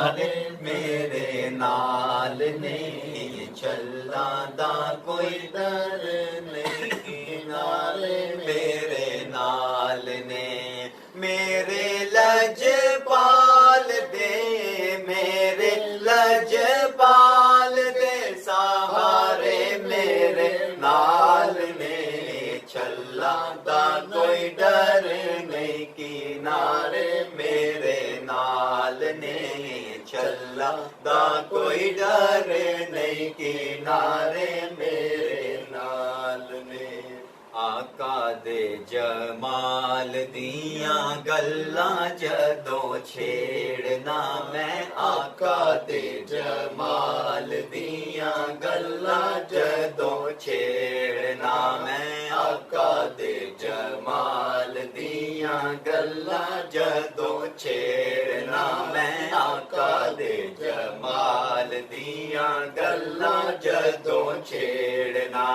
किनारे मेरे नाल ने चलना दा कोई डर नहीं किनारे मेरे नाल ने मेरे लजपाल दे मेरे लजपाल दे सहारे मेरे नाल ने चलना दा कोई डर नहीं किनारे मेरे नाल ने चलना दा कोई डर नहीं किनारे मेरे नाल ने आका दे जमाल दियां गल्लां जदों छेड़ना मैं आका दे जमाल दियां गल्लां जदों छेड़ना मैं आका दे जमाल दियां गल्लां जदों छेड़ना मैं आका दे जमाल दियां गल्लां जदों छेड़ना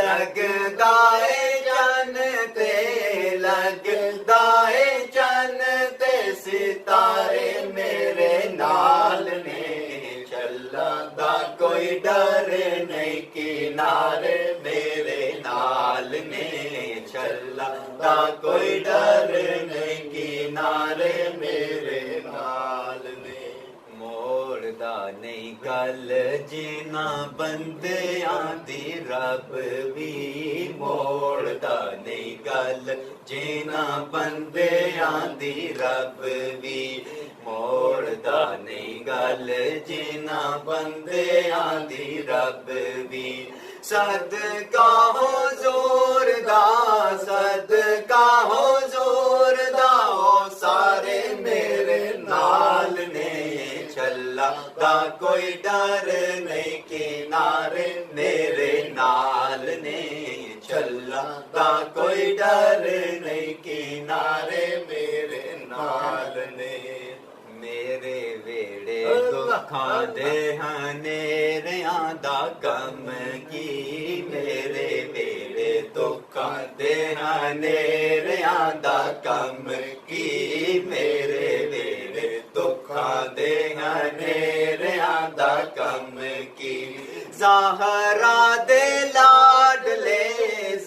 लगदा चन ते लगदा है चन ते सितारे मेरे नाल ने चलना दा कोई डर नहीं किनारे मेरे नाल ने चलना दा कोई डर नहीं किनारे मेरे नाल ने मोड़दा नहीं गल जिना बंदियां दी रब भी मोड़दा नहीं गल जिना बंदियां दी रब भी मोड़दा नहीं गल जिना बंदियां दी रब भी सदका हो जोर दा सदका हो जोर दा ओ सारे मेरे नाल ने चला दा कोई डर नहीं किनारे मेरे नाल ने चला दा कोई डर नहीं किनारे मेरे नाल ने मेरे वेड़े दुखां दे हनेरियां दा गम की मेरे वेड़े दुखां दे हनेरियां दा गम की मेरे वेड़े दुखां दे हनेरियां दा गम की ज़हरा दे लाडले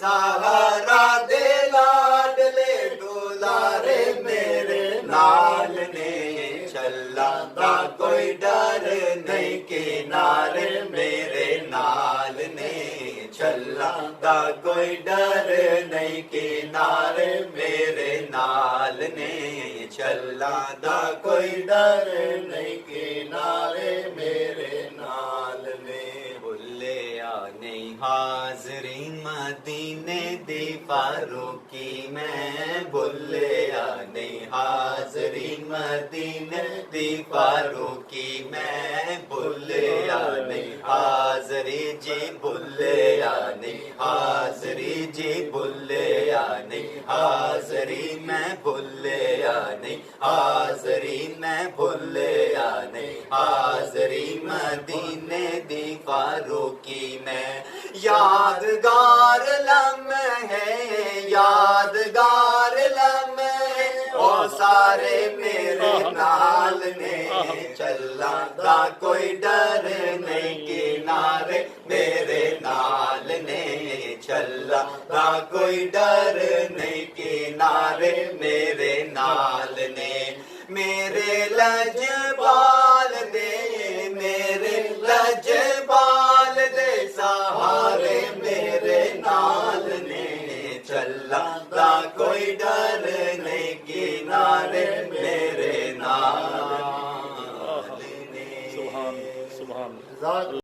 ज़हरा दे लाडले दुलारे मेरे नाल ने चला दा कोई डर नहीं किनारे मेरे नाल ने चला दा कोई डर नहीं किनारे मेरे नाल ने चला दा कोई डर नहीं किनारे मेरे नाल ने भुलिया नहीं हाज़री मदीने दी फारूकी मैं भुलिया नहीं हाज़री मदीने दी फारूकी मैं भुलिया नहीं हाज़री जी भुलिया नहीं हाज़री जी भुलिया नहीं हाज़री मैं भुलिया नहीं हाज़री मैं भुलिया नहीं हाज़री मदीने दी फारूकी में यादगार लम्हे यादगार लम्हे ओ सारे मेरे नाल ने चला दा कोई डर नहीं किनारे मेरे नाल ने चला दा कोई डर नहीं किनारे मेरे नाल ने मेरे लजपाल दे मेरे लजपाल दे सहारे मेरे नाल ने चला दा कोई डर नहीं किनारे मेरे नाल ने सुभान सुभान